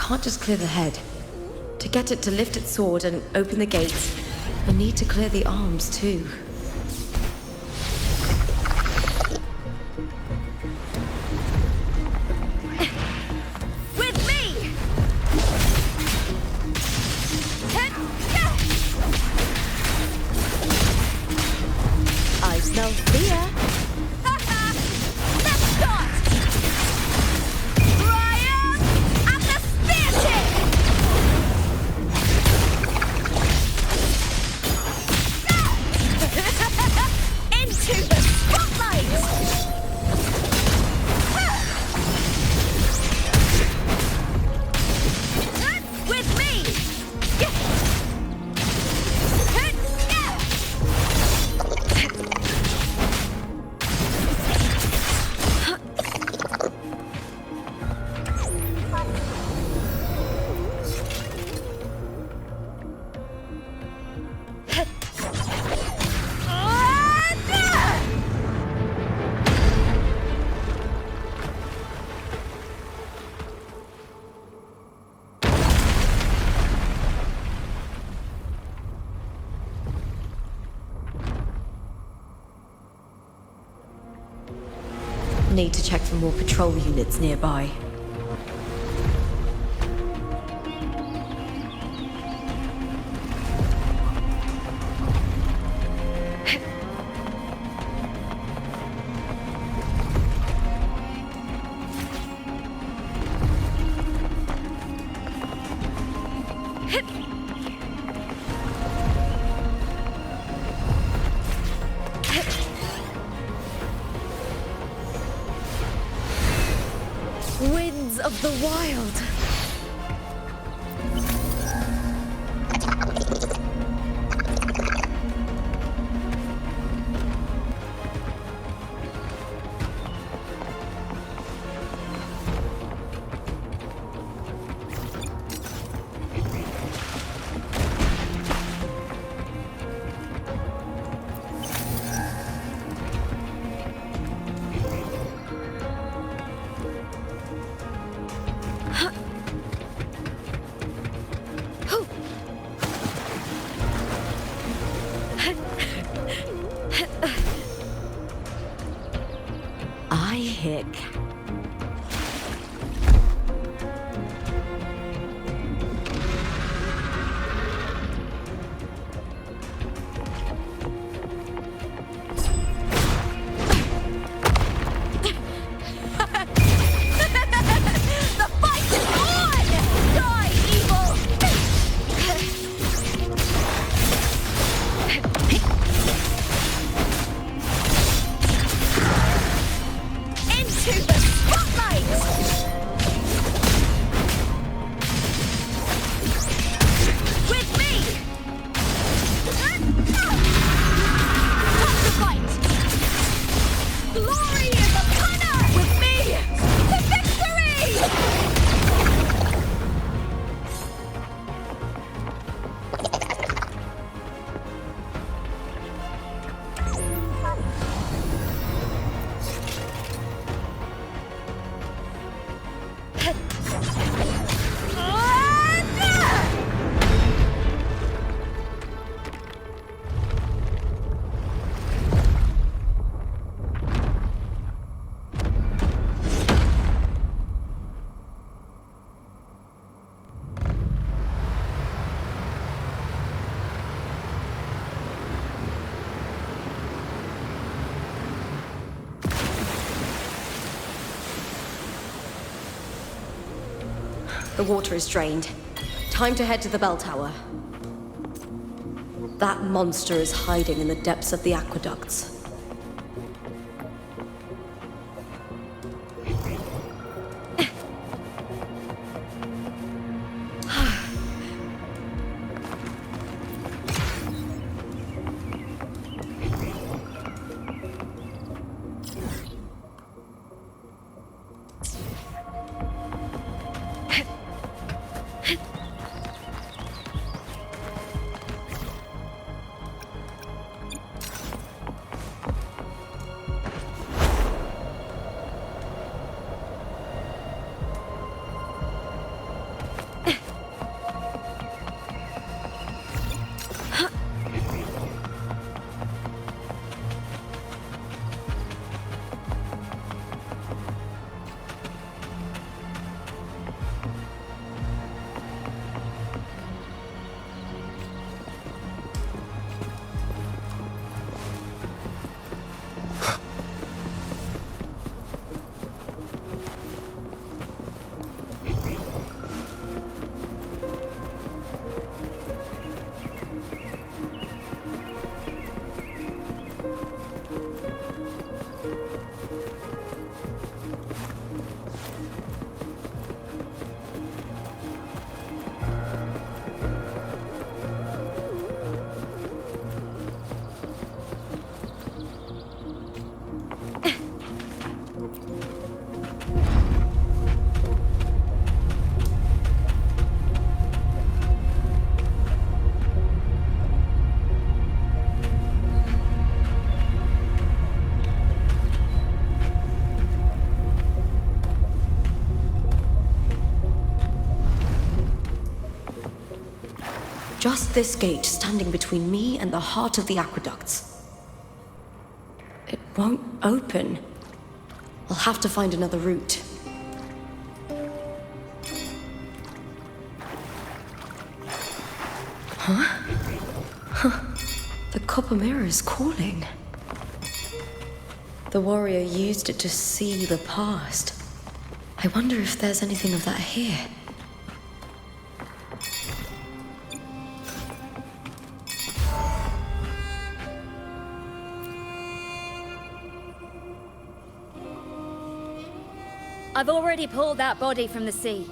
can't just clear the head. To get it to lift its sword and open the gates, I need to clear the arms too. Need to check for more patrol units nearby. Winds of the wild. Hick. The water is drained. Time to head to the bell tower. That monster is hiding in the depths of the aqueducts. just this gate standing between me and the heart of the aqueducts. It won't open. I'll have to find another route. The copper mirror is calling. The warrior used it to see the past. I wonder if there's anything of that here. I've already pulled that body from the sea.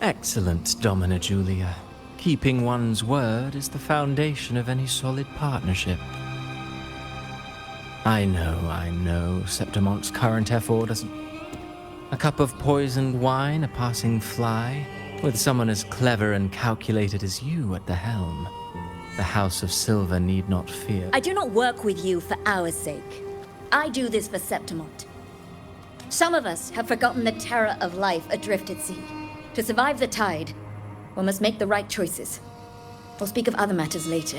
Excellent, Domina Julia. Keeping one's word is the foundation of any solid partnership. I know, Septimonte's current effort doesn't... A cup of poisoned wine, a passing fly, with someone as clever and calculated as you at the helm. The House of Silver need not fear. I do not work with you for our sake. I do this for Septimonte. Some of us have forgotten the terror of life adrift at sea. To survive the tide, one must make the right choices. We'll speak of other matters later.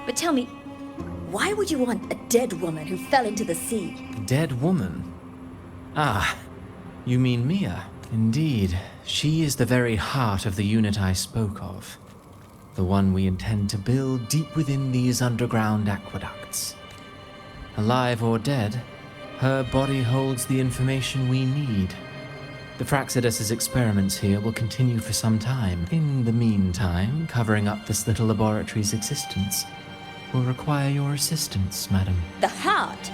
But tell me, why would you want a dead woman who fell into the sea? Dead woman? Ah, you mean Mia. Indeed, she is the very heart of the unit I spoke of. The one we intend to build deep within these underground aqueducts. Alive or dead, her body holds the information we need. The Fraxidus's experiments here will continue for some time. In the meantime, covering up this little laboratory's existence will require your assistance, madam. The heart?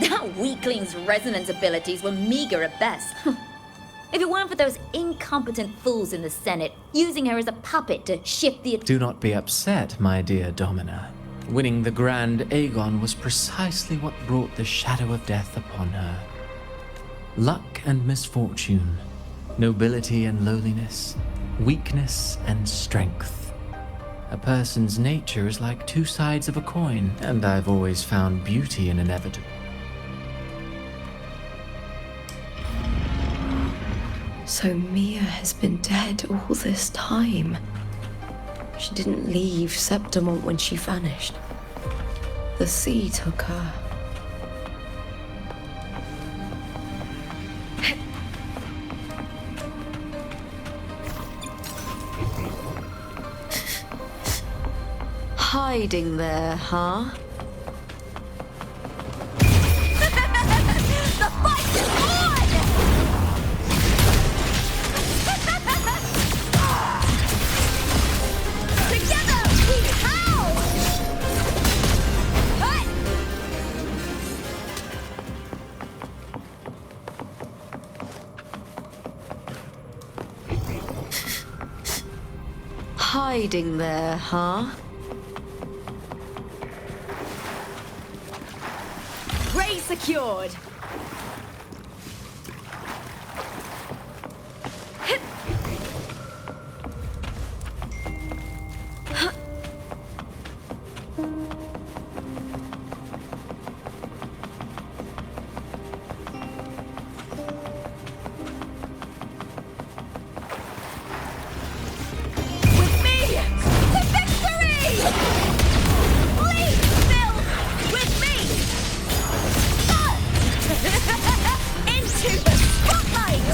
That weakling's resonance abilities were meager at best. If it weren't for those incompetent fools in the Senate using her as a puppet to shift the... Do not be upset, my dear Domina. Winning the Grand Aegon was precisely what brought the shadow of death upon her. Luck and misfortune, nobility and lowliness, weakness and strength. A person's nature is like two sides of a coin, and I've always found beauty in inevitable. So Mia has been dead all this time. She didn't leave Septimont when she vanished. The sea took her. Hiding there, huh? The fight is on! Together we howl! Hiding there, huh? Ray secured! With me! To victory! Please, Phil! With me! Into the spotlight!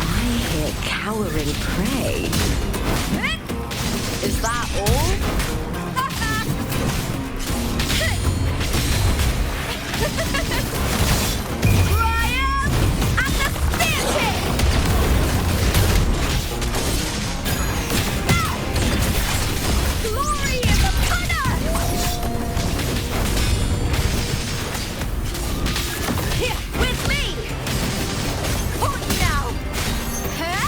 I hear cowering prey. Is that all? Triumph at the spear tip! Glory is upon us! Here, with me! Point now! Huh?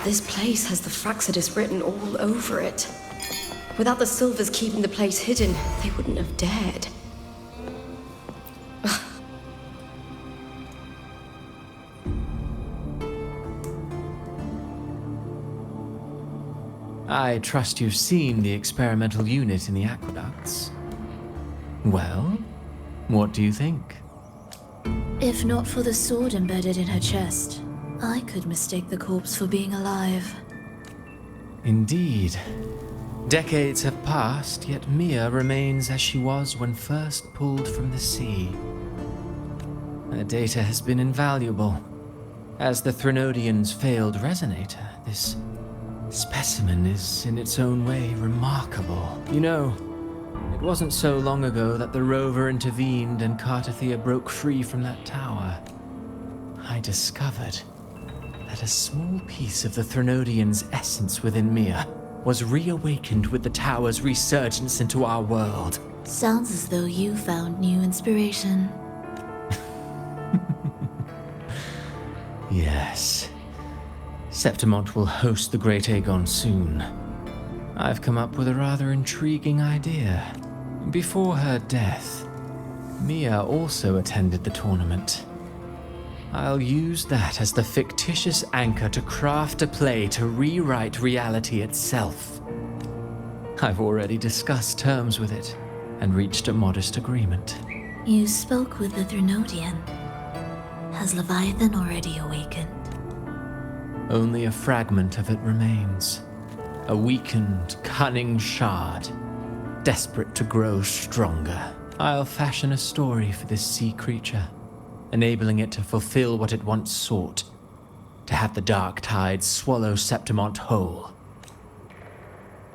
This place has the Fraxidus written all over it. Without the Silvers keeping the place hidden, they wouldn't have dared. I trust you've seen the experimental unit in the aqueducts. Well, what do you think? If not for the sword embedded in her chest, I could mistake the corpse for being alive. Indeed. Decades have passed, yet Mia remains as she was when first pulled from the sea. Her data has been invaluable. As the Threnodian's failed resonator, this specimen is in its own way remarkable. You know, it wasn't so long ago that the rover intervened and Cartathea broke free from that tower. I discovered that a small piece of the Threnodian's essence within Mia was reawakened with the tower's resurgence into our world. Sounds as though you found new inspiration. Yes. Septimont will host the Great Aegon soon. I've come up with a rather intriguing idea. Before her death, Mia also attended the tournament. I'll use that as the fictitious anchor to craft a play to rewrite reality itself. I've already discussed terms with it and reached a modest agreement. You spoke with the Threnodian. Has Leviathan already awakened? Only a fragment of it remains. A weakened, cunning shard, desperate to grow stronger. I'll fashion a story for this sea creature, enabling it to fulfill what it once sought, to have the dark tide swallow Septimont whole.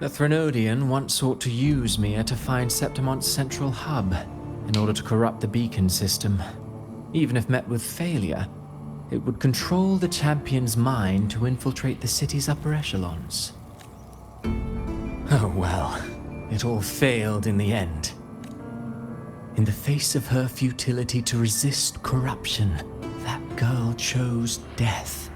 The Threnodian once sought to use Mia to find Septimont's central hub in order to corrupt the beacon system. Even if met with failure, it would control the champion's mind to infiltrate the city's upper echelons. Oh well, it all failed in the end. In the face of her futility to resist corruption, that girl chose death.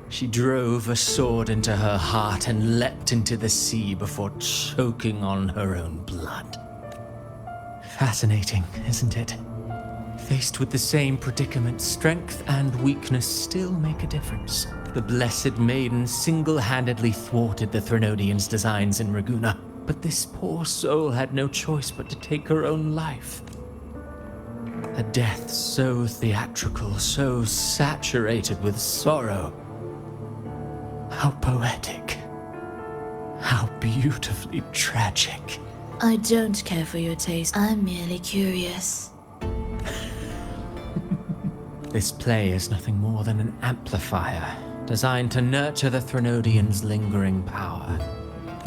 She drove a sword into her heart and leapt into the sea before choking on her own blood. Fascinating, isn't it? Faced with the same predicament, strength and weakness still make a difference. The Blessed Maiden single-handedly thwarted the Threnodian's designs in Raguna, but this poor soul had no choice but to take her own life. A death so theatrical, so saturated with sorrow. How poetic. How beautifully tragic. I don't care for your taste. I'm merely curious. This play is nothing more than an amplifier, designed to nurture the Threnodian's lingering power.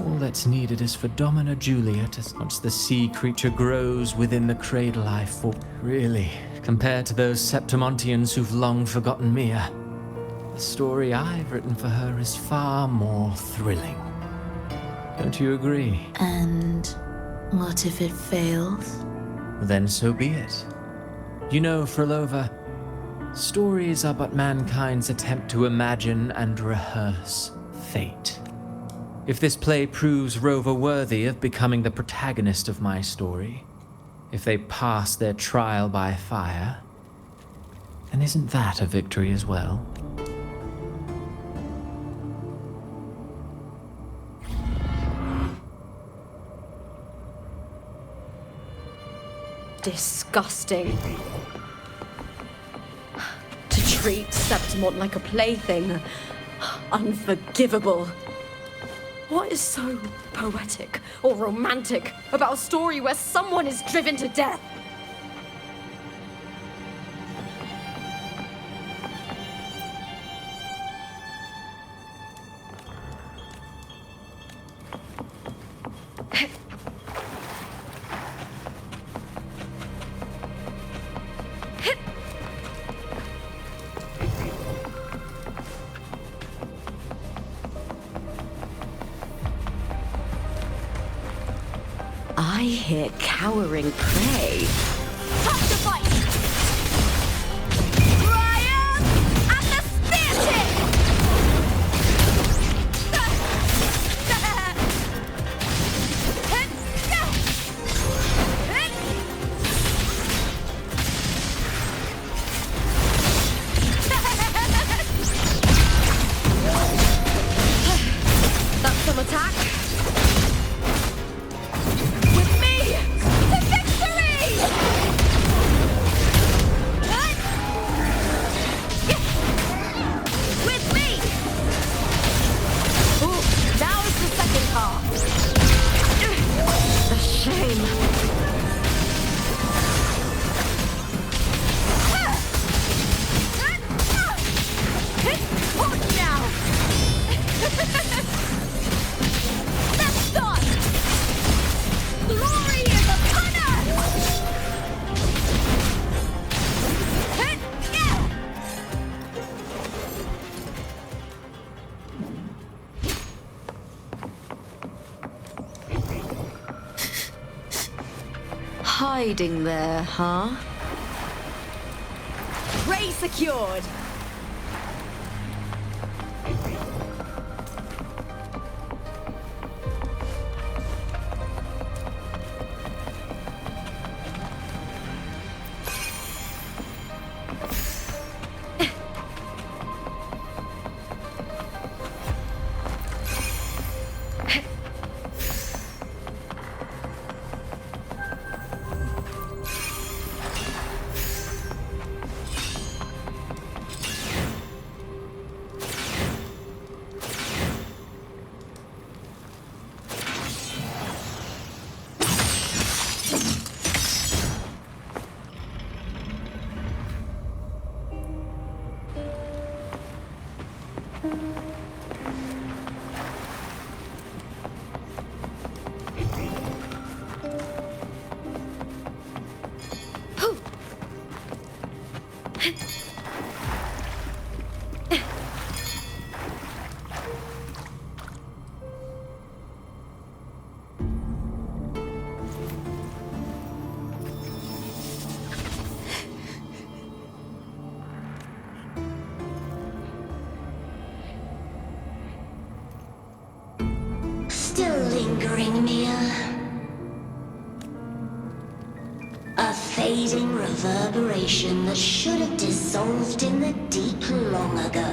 All that's needed is for Domina Julia to, once the sea creature grows within the cradle I fought. Really, compared to those Septimontians who've long forgotten Mia, the story I've written for her is far more thrilling. Don't you agree? And what if it fails? Then so be it. You know, Frolova, stories are but mankind's attempt to imagine and rehearse fate. If this play proves Rover worthy of becoming the protagonist of my story, if they pass their trial by fire, then isn't that a victory as well? Disgusting. To treat Septimont like a plaything. Unforgivable. What is so poetic or romantic about a story where someone is driven to death? I hear cowering prey. Top to fight! Ryan! At the spear tip! hiding there, huh? Ray secured! Still lingering, Mia. A fading reverberation that should have dissolved in the deep long ago.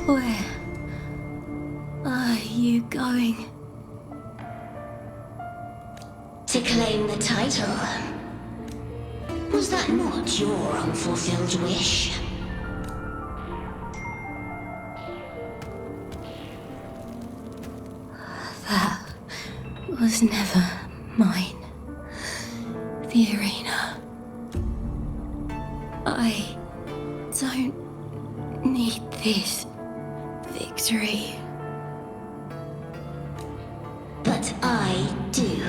Where are you going? To claim the title. Was that not your unfulfilled wish? That was never mine. The arena. I don't need this victory. But I do.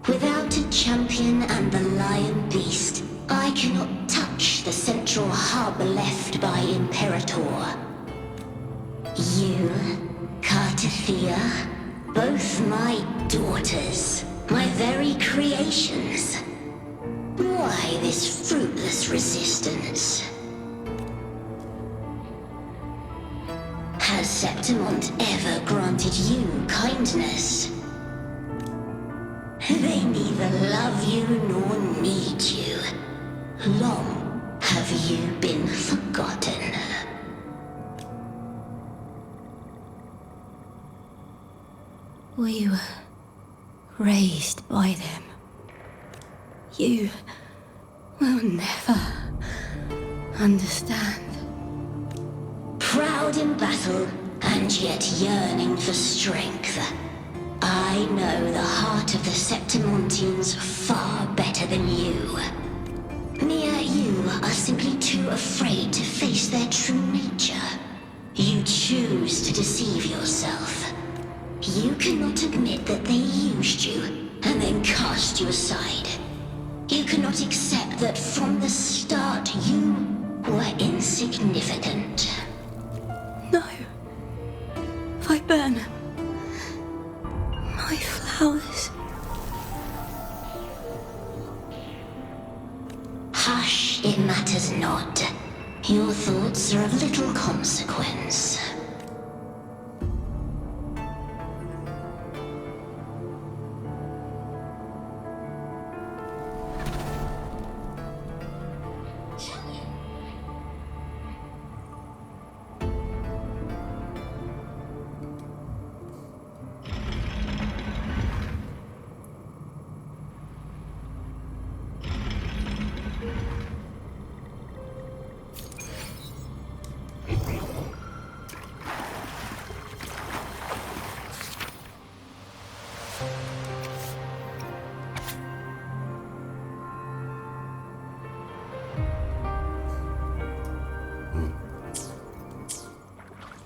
Without a champion and the lion beast, I cannot touch the central hub left by Imperator. You, Cartathea, both my daughters, my very creations. Why this fruitless resistance? Has Septimont ever granted you kindness? They neither love you nor need you. Long have you been forgotten. We were raised by them. You will never understand. Proud in battle, and yet yearning for strength. I know the heart of the Septimontians far better than you. Mia, you are simply too afraid to face their true nature. You choose to deceive yourself. You cannot admit that they used you, and then cast you aside. You cannot accept that from the start you were insignificant. No. Viburnum. My flowers. Hush, it matters not. Your thoughts are of little consequence.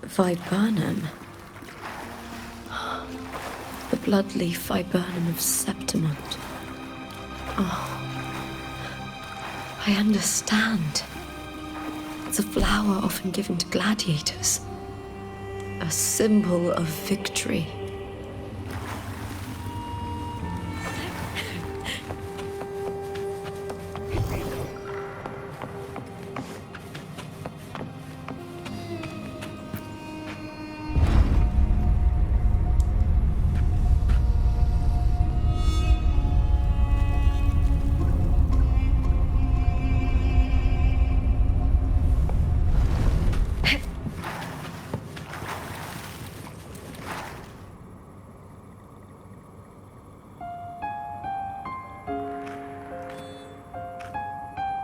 Viburnum. The bloodleaf viburnum of Septimont. Oh. I understand. It's a flower often given to gladiators. A symbol of victory.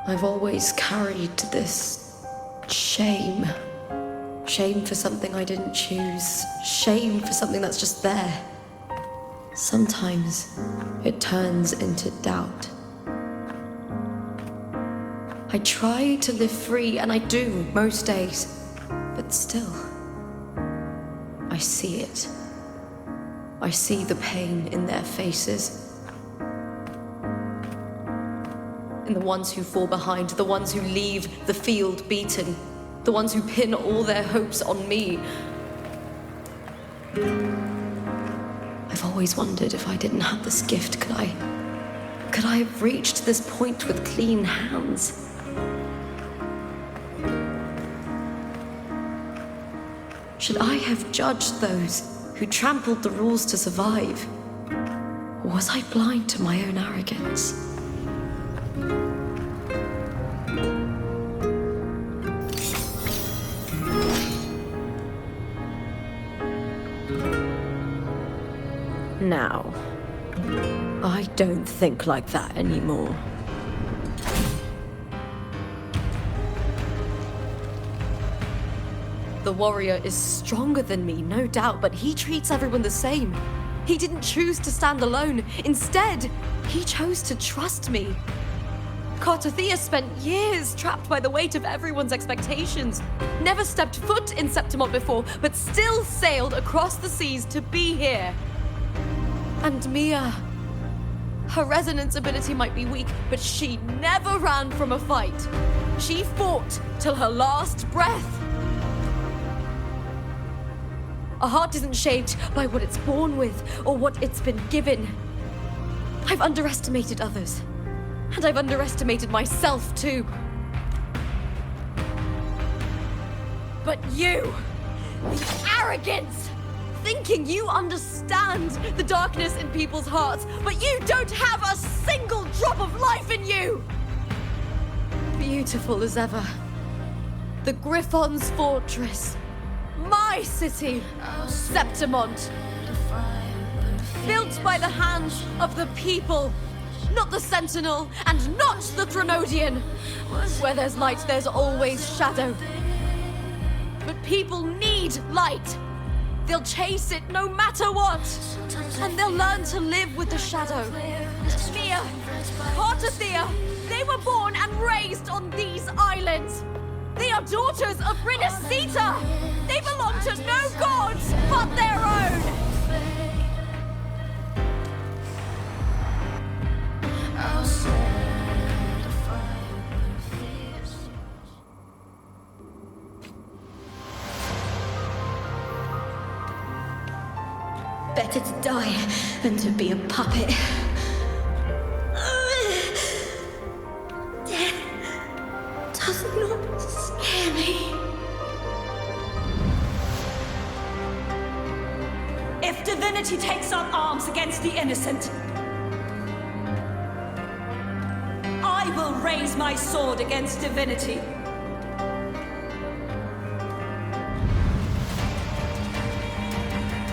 I've always carried this shame. Shame for something I didn't choose. Shame for something that's just there. Sometimes it turns into doubt. I try to live free, and I do most days. But still, I see it. I see the pain in their faces. In the ones who fall behind, the ones who leave the field beaten, the ones who pin all their hopes on me. I've always wondered if I didn't have this gift, could I have reached this point with clean hands? Should I have judged those who trampled the rules to survive? Or was I blind to my own arrogance? Now, I don't think like that anymore. The warrior is stronger than me, no doubt, but he treats everyone the same. He didn't choose to stand alone. Instead, he chose to trust me. Cartothea spent years trapped by the weight of everyone's expectations. Never stepped foot in Septimont before, but still sailed across the seas to be here. And Mia, her resonance ability might be weak, but she never ran from a fight. She fought till her last breath. A heart isn't shaped by what it's born with or what it's been given. I've underestimated others, and I've underestimated myself too. But you, the arrogance, thinking you understand the darkness in people's hearts, but you don't have a single drop of life in you! Beautiful as ever. The Griffon's fortress. My city, Septimont. Built by the hands of the people, not the Sentinel and not the Threnodian. Where there's light, there's always shadow. But people need light. They'll chase it no matter what. And they'll learn to live with the shadow. Mia, Cartothea, they were born and raised on these islands. They are daughters of Rinascita. They belong to no gods but their own. Better to die than to be a puppet. Death does not scare me. If divinity takes up arms against the innocent, I will raise my sword against divinity.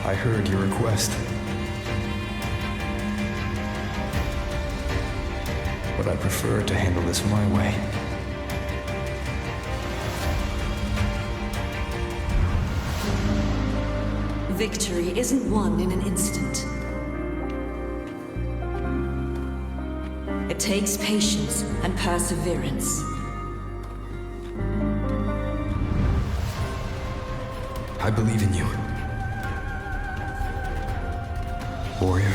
I heard your request. But I prefer to handle this my way. Victory isn't won in an instant. It takes patience and perseverance. I believe in you. Warrior.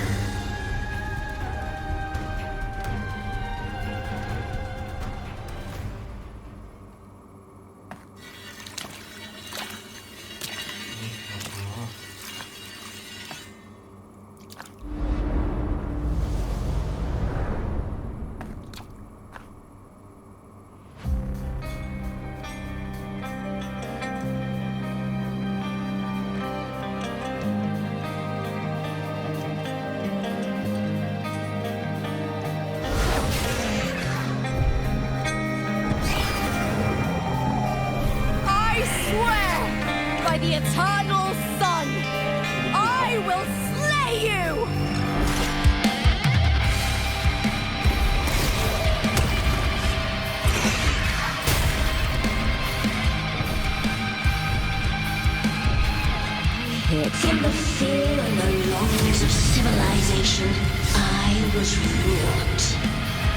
civilization, I was wrought.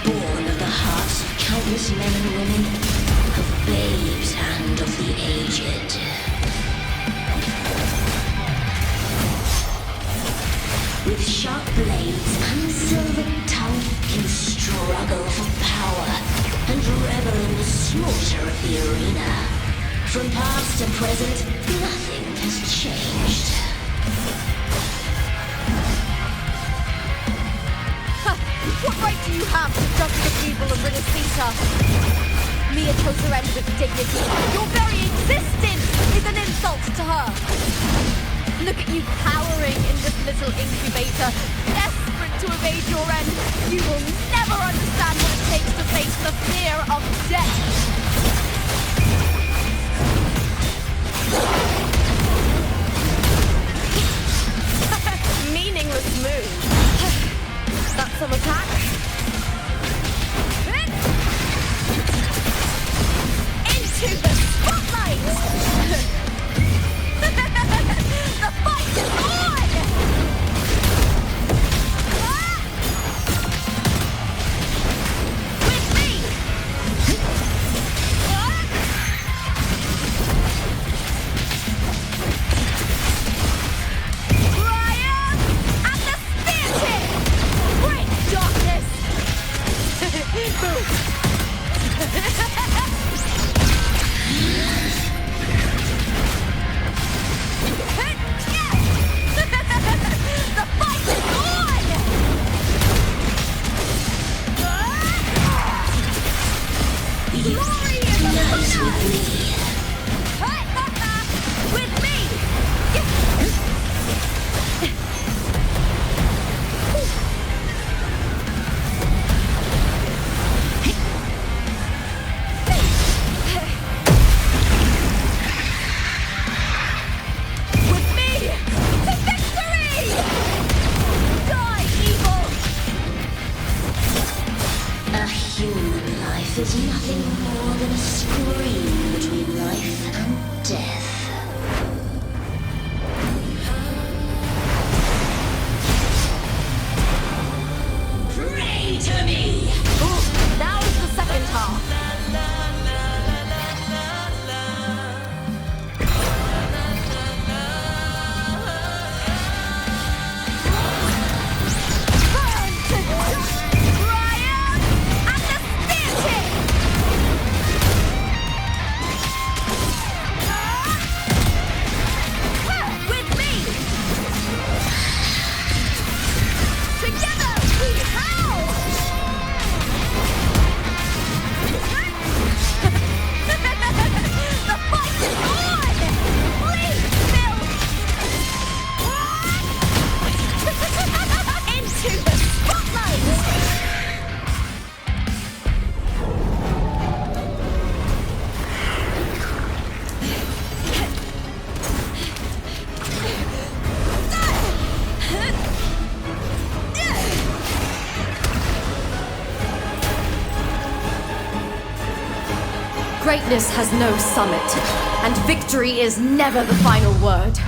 Born of the hearts of countless men and women, of babes and of the aged. With sharp blades and silver tongue, you struggle for power and revel in the slaughter of the arena. From past to present, nothing has changed. What right do you have to judge the people of Rinascita? Mia chose her end with dignity. Your very existence is an insult to her. Look at you cowering in this little incubator, desperate to evade your end. You will never understand what it takes to face the fear of death. Meaningless move. That's some attack. Into the spotlight! The fight is on! With me! Brian! At the spear tip! Break darkness! Boom! The fight is on! Glory in the Nice with me. With me! With me! To victory! Die, evil! A human life is nothing more than a scream between life and death. Pray to me! Ooh, now is the second half. Brian! At the spear tip! With me! Together we howl! The fight is on! Please, Bill! Into the spotlight! Greatness has no summit, and victory is never the final word.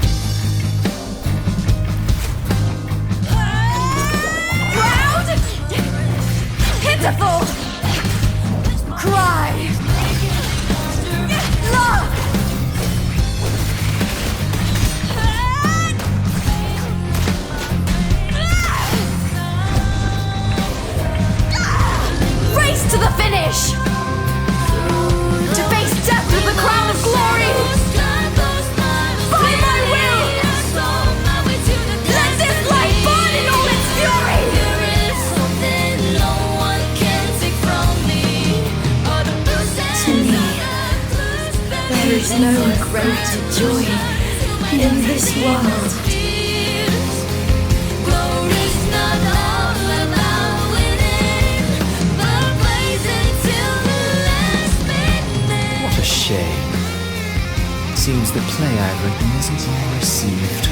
Proud! Pitiful! Cry! Love! Race to the finish! To face death with the crown of glory! By my will! Let this light burn in all its fury! To me, there is no greater joy in this world. What a shame. Seems the play I've written isn't well received.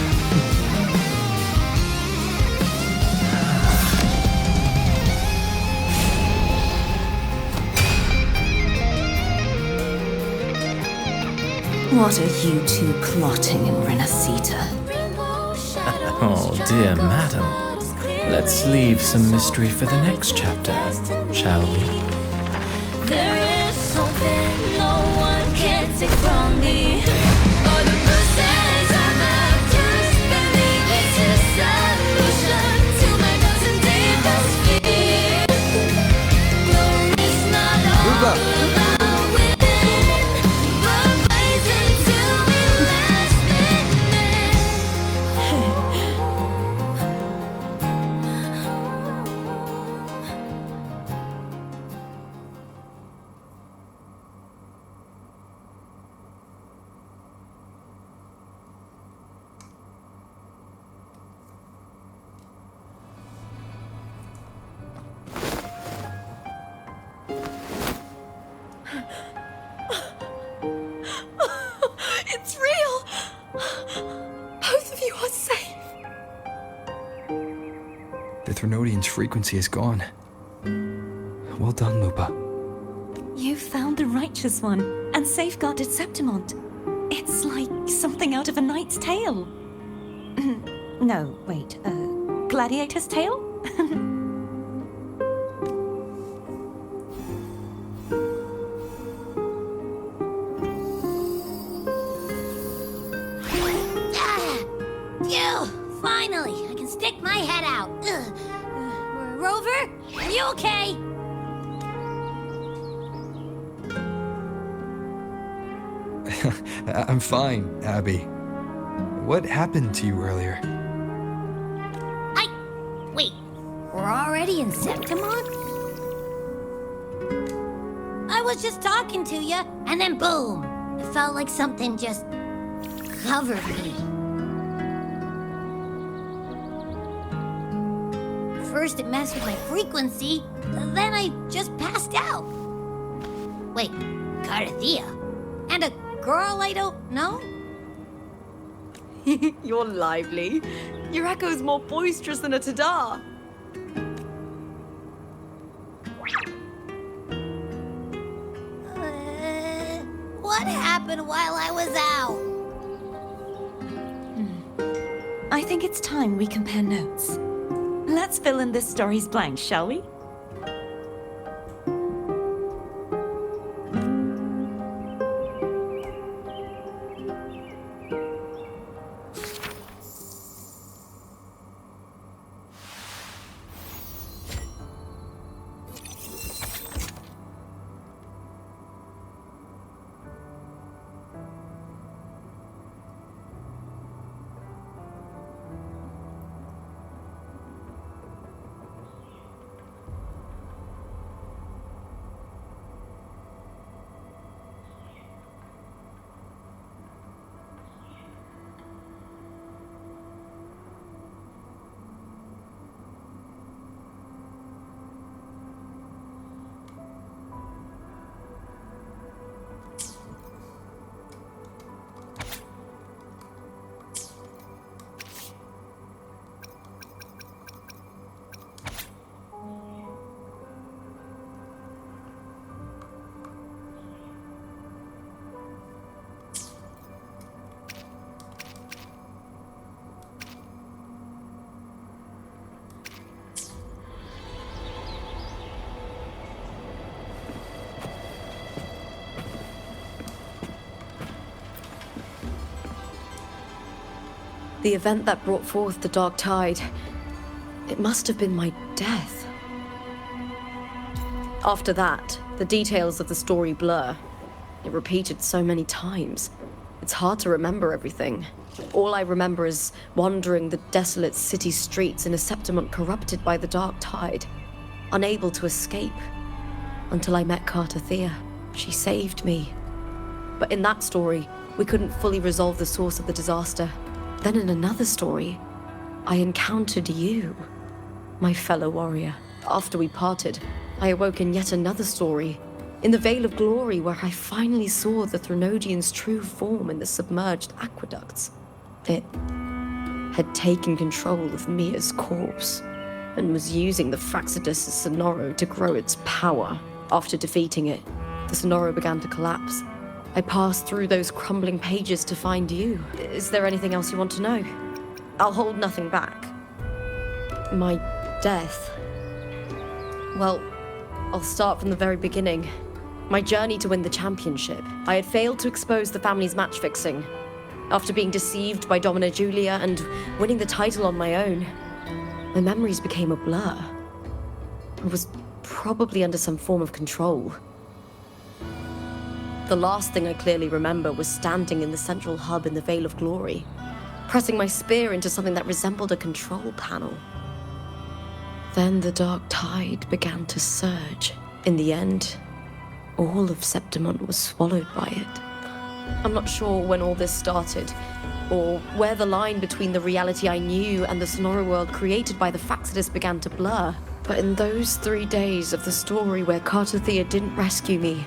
What are you two plotting in Rinascita? Oh, dear madam. Let's leave some mystery for the next chapter, shall we? There is something no one can take from me. All the bruises I've left, just believe it's a solution to my doubts and deepest fear. No, it's not all about winning, but rising to be last It's real! Both of you are safe. The Threnodian's frequency is gone. Well done, Lupa. You found the righteous one and safeguarded Septimont. It's like something out of a knight's tale. No, wait, gladiator's tale? Phew! Finally, I can stick my head out. Rover, are you okay? I'm fine, Abby. What happened to you earlier? Wait, we're already in Septimont? I was just talking to you, and then boom! It felt like something just covered me. First it messed with my frequency, then I just passed out. Wait, Carthea? And a girl I don't know? You're lively. Your echo's more boisterous than a Tadar. What happened while I was out? I think it's time we compare notes. Let's fill in this story's blanks, shall we? The event that brought forth the dark tide, it must have been my death. After that, the details of the story blur. It repeated so many times. It's hard to remember everything. All I remember is wandering the desolate city streets in a Septimont corrupted by the dark tide, unable to escape, until I met Carthea. She saved me. But in that story, we couldn't fully resolve the source of the disaster. Then in another story, I encountered you, my fellow warrior. After we parted, I awoke in yet another story, in the Vale of Glory, where I finally saw the Threnodian's true form in the submerged aqueducts. It had taken control of Mia's corpse, and was using the Fraxidus' Sonoro to grow its power. After defeating it, the Sonoro began to collapse. I passed through those crumbling pages to find you. Is there anything else you want to know? I'll hold nothing back. My death. Well, I'll start from the very beginning. My journey to win the championship. I had failed to expose the family's match fixing. After being deceived by Domina Julia and winning the title on my own, my memories became a blur. I was probably under some form of control. The last thing I clearly remember was standing in the central hub in the Veil of Glory, pressing my spear into something that resembled a control panel. Then the dark tide began to surge. In the end, all of Septimont was swallowed by it. I'm not sure when all this started, or where the line between the reality I knew and the Sonora world created by the Faxidus began to blur. But in those 3 days of the story where Cartothea didn't rescue me,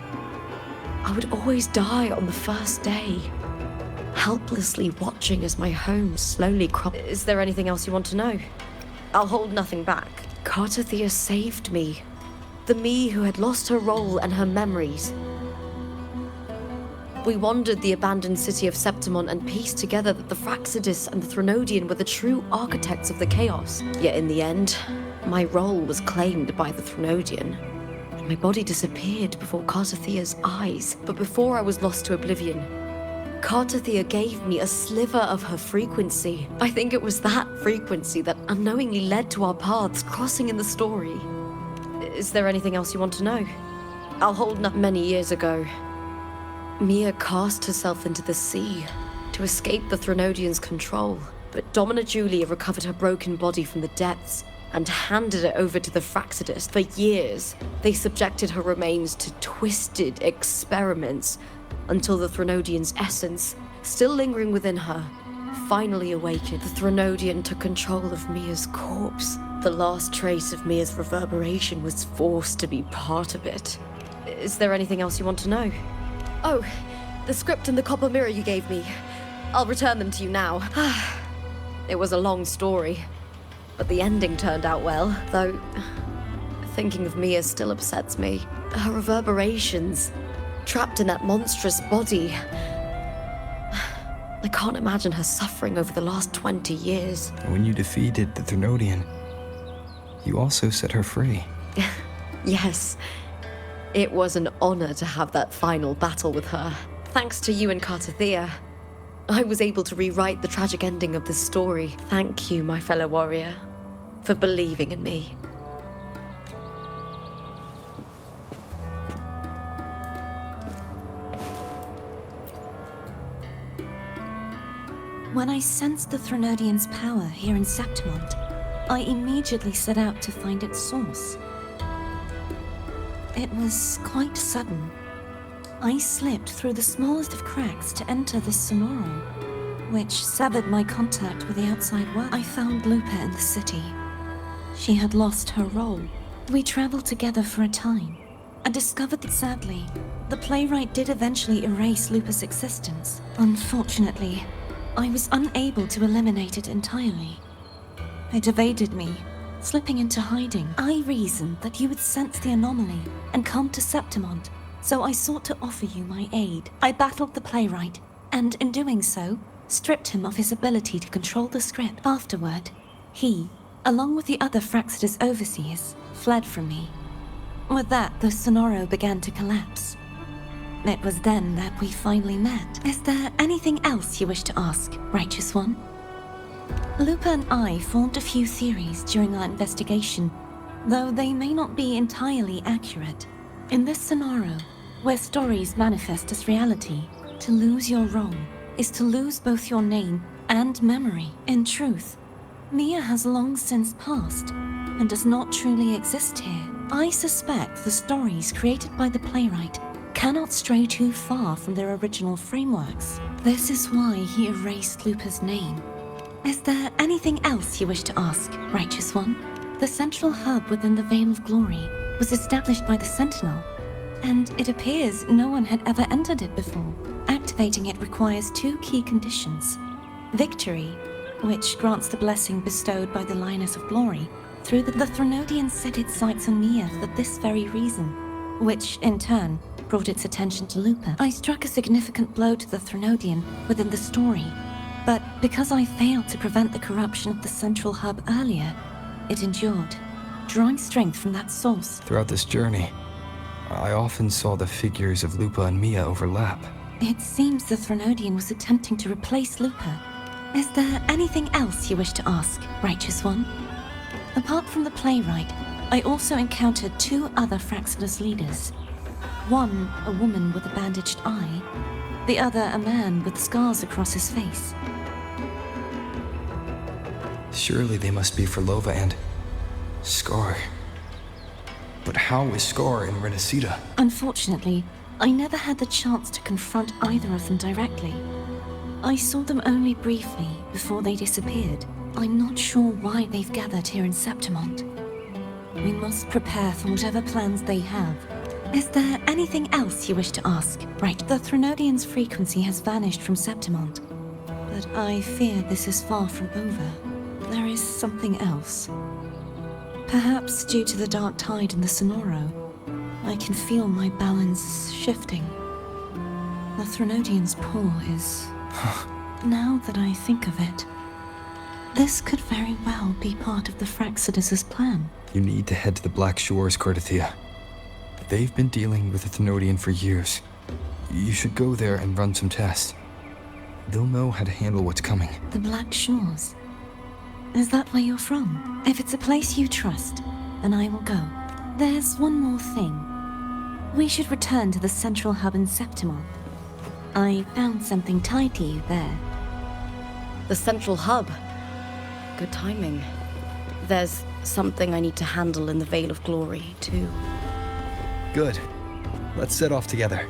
I would always die on the first day, helplessly watching as my home slowly crumbled. Is there anything else you want to know? I'll hold nothing back. Cartothea saved me. The me who had lost her role and her memories. We wandered the abandoned city of Septimont and pieced together that the Fraxidus and the Threnodian were the true architects of the chaos. Yet in the end, my role was claimed by the Threnodian. My body disappeared before Cartothea's eyes, but before I was lost to oblivion, Cartothea gave me a sliver of her frequency. I think it was that frequency that unknowingly led to our paths crossing in the story. Is there anything else you want to know? I'll hold not many years ago. Mia cast herself into the sea to escape the Threnodian's control, but Domina Julia recovered her broken body from the depths and handed it over to the Fraxidus. For years, they subjected her remains to twisted experiments until the Threnodian's essence, still lingering within her, finally awakened. The Threnodian took control of Mia's corpse. The last trace of Mia's reverberation was forced to be part of it. Is there anything else you want to know? Oh, the script and the copper mirror you gave me. I'll return them to you now. It was a long story, but the ending turned out well, though thinking of Mia still upsets me. Her reverberations, trapped in that monstrous body. I can't imagine her suffering over the last 20 years. When you defeated the Threnodian, you also set her free. Yes. It was an honor to have that final battle with her. Thanks to you and Cartothea, I was able to rewrite the tragic ending of this story. Thank you, my fellow warrior, for believing in me. When I sensed the Threnodian's power here in Septimont, I immediately set out to find its source. It was quite sudden. I slipped through the smallest of cracks to enter the Sonora, which severed my contact with the outside world. I found Lupa in the city. She had lost her role. We traveled together for a time, and discovered that sadly, the playwright did eventually erase Lupa's existence. Unfortunately, I was unable to eliminate it entirely. It evaded me, slipping into hiding. I reasoned that you would sense the anomaly and come to Septimont, so I sought to offer you my aid. I battled the playwright, and in doing so, stripped him of his ability to control the script. Afterward, he, along with the other Fraxidus overseers, fled from me. With that, the Sonoro began to collapse. It was then that we finally met. Is there anything else you wish to ask, Righteous One? Lupa and I formed a few theories during our investigation, though they may not be entirely accurate. In this scenario, where stories manifest as reality, to lose your role is to lose both your name and memory. In truth, Mia has long since passed and does not truly exist here. I suspect the stories created by the playwright cannot stray too far from their original frameworks. This is why he erased Lupa's name. Is there anything else you wish to ask, Righteous One? The central hub within the Veil of Glory was established by the Sentinel, and it appears no one had ever entered it before. Activating it requires 2 key conditions. Victory, which grants the blessing bestowed by the Lioness of Glory, through the Threnodian set its sights on Mia for this very reason, which, in turn, brought its attention to Lupa. I struck a significant blow to the Threnodian within the story, but because I failed to prevent the corruption of the central hub earlier, it endured. drawing strength from that source. Throughout this journey, I often saw the figures of Lupa and Mia overlap. It seems the Threnodian was attempting to replace Lupa. Is there anything else you wish to ask, Righteous One? Apart from the playwright, I also encountered 2 other Fraxidus leaders. One, a woman with a bandaged eye. The other, a man with scars across his face. Surely they must be for Lova and Scar. But how is Scar in Rinascita? Unfortunately, I never had the chance to confront either of them directly. I saw them only briefly before they disappeared. I'm not sure why they've gathered here in Septimont. We must prepare for whatever plans they have. Is there anything else you wish to ask? Right, the Threnodian's frequency has vanished from Septimont, but I fear this is far from over. There is something else. Perhaps due to the dark tide in the Sonoro, I can feel my balance shifting. The Threnodian's pull is... Now that I think of it, this could very well be part of the Fraxidus' plan. You need to head to the Black Shores, Cordelia. They've been dealing with the Thenodian for years. You should go there and run some tests. They'll know how to handle what's coming. The Black Shores? Is that where you're from? If it's a place you trust, then I will go. There's one more thing. We should return to the central hub in Septimont. I found something tied to you there. The central hub. Good timing. There's something I need to handle in the Veil of Glory, too. Good. Let's set off together.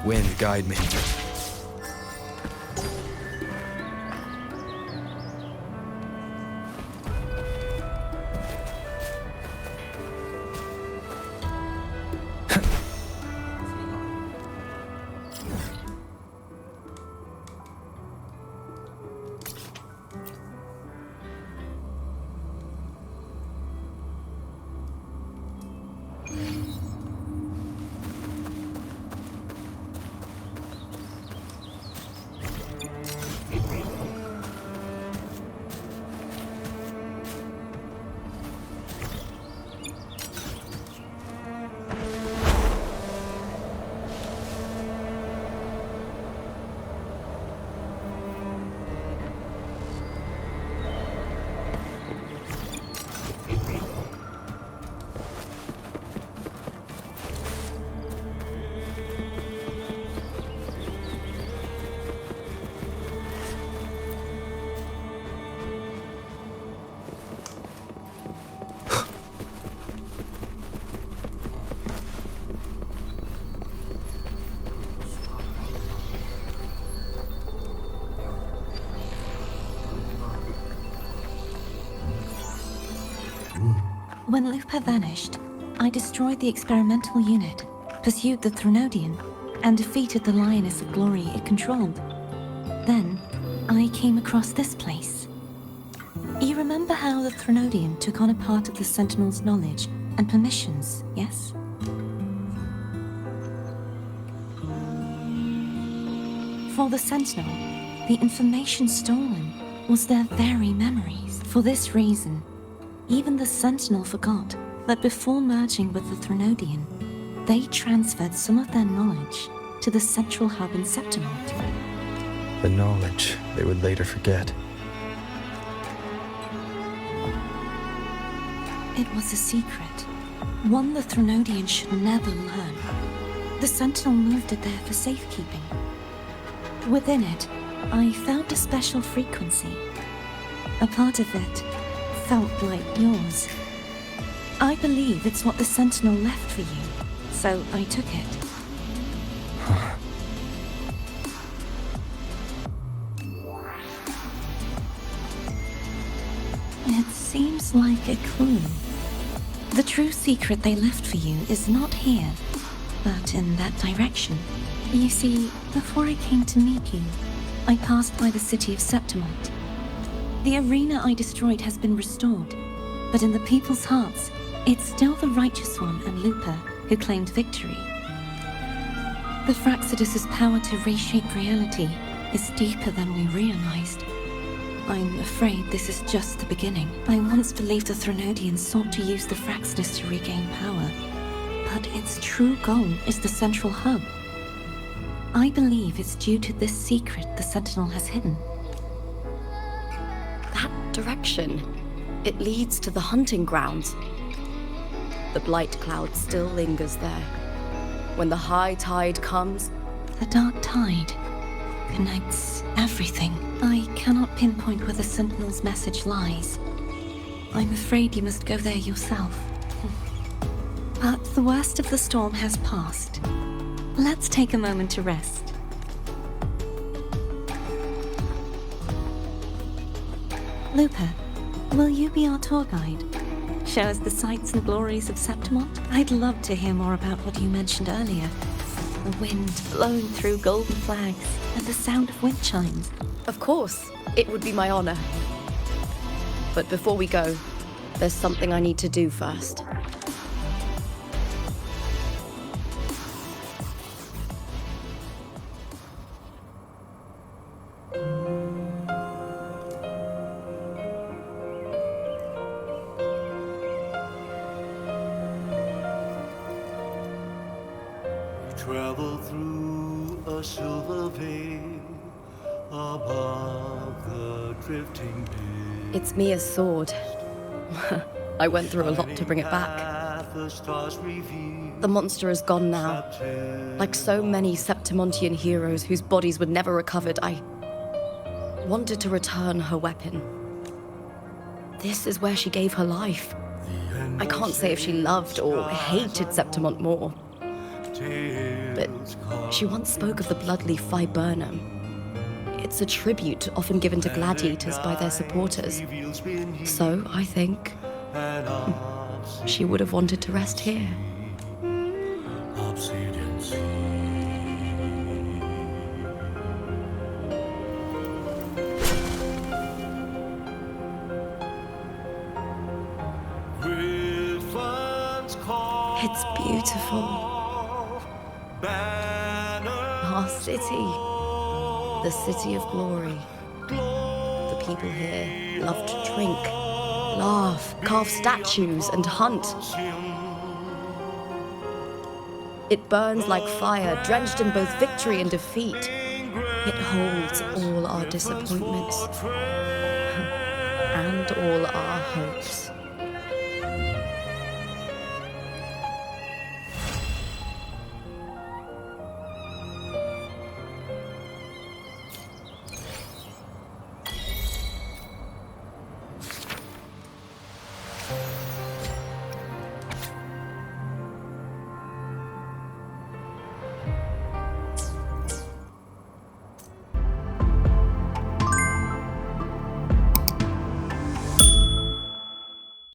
Wind, guide me. When Lupa vanished, I destroyed the experimental unit, pursued the Threnodian, and defeated the Lioness of Glory it controlled. Then, I came across this place. You remember how the Threnodian took on a part of the Sentinel's knowledge and permissions, yes? For the Sentinel, the information stolen was their very memories. For this reason, even the Sentinel forgot that before merging with the Threnodian, they transferred some of their knowledge to the central hub in Septimont. The knowledge they would later forget. It was a secret, one the Threnodian should never learn. The Sentinel moved it there for safekeeping. Within it, I found a special frequency. A part of it felt like yours. I believe it's what the Sentinel left for you, so I took it. seems like a clue. The true secret they left for you is not here, but in that direction. You see, before I came to meet you, I passed by the city of Septimont. The arena I destroyed has been restored, but in the people's hearts, it's still the Righteous One and Lupa who claimed victory. The Fraxidus' power to reshape reality is deeper than we realized. I'm afraid this is just the beginning. I once believed the Threnodians sought to use the Fraxidus to regain power, but its true goal is the central hub. I believe it's due to this secret the Sentinel has hidden. That direction, it leads to the hunting grounds. The blight cloud still lingers there. When the high tide comes, The dark tide connects everything. I cannot pinpoint where the Sentinel's message lies. I'm afraid you must go there yourself. But the worst of the storm has passed. Let's take a moment to rest. Lupa, will you be our tour guide? Show us the sights and glories of Septimont? I'd love to hear more about what you mentioned earlier. The wind blowing through golden flags and the sound of wind chimes. of course, it would be my honor. But before we go, there's something I need to do first. Travel through a silver veil above the drifting bay. It's Mia's sword. I went through a lot to bring it back. The stars reveal The monster is gone now. Like so many Septimontian heroes whose bodies were never recovered, I wanted to return her weapon. This is where she gave her life. I can't say if she loved or hated Septimont more, but she once spoke of the bloodleaf viburnum. It's a tribute often given to gladiators by their supporters. So, I think, she would have wanted to rest here. obsidian sea. Griffin's call, It's beautiful. Our city. The city of glory. The people here love to drink, laugh, carve statues, and hunt. It burns like fire, drenched in both victory and defeat. It holds all our disappointments and all our hopes.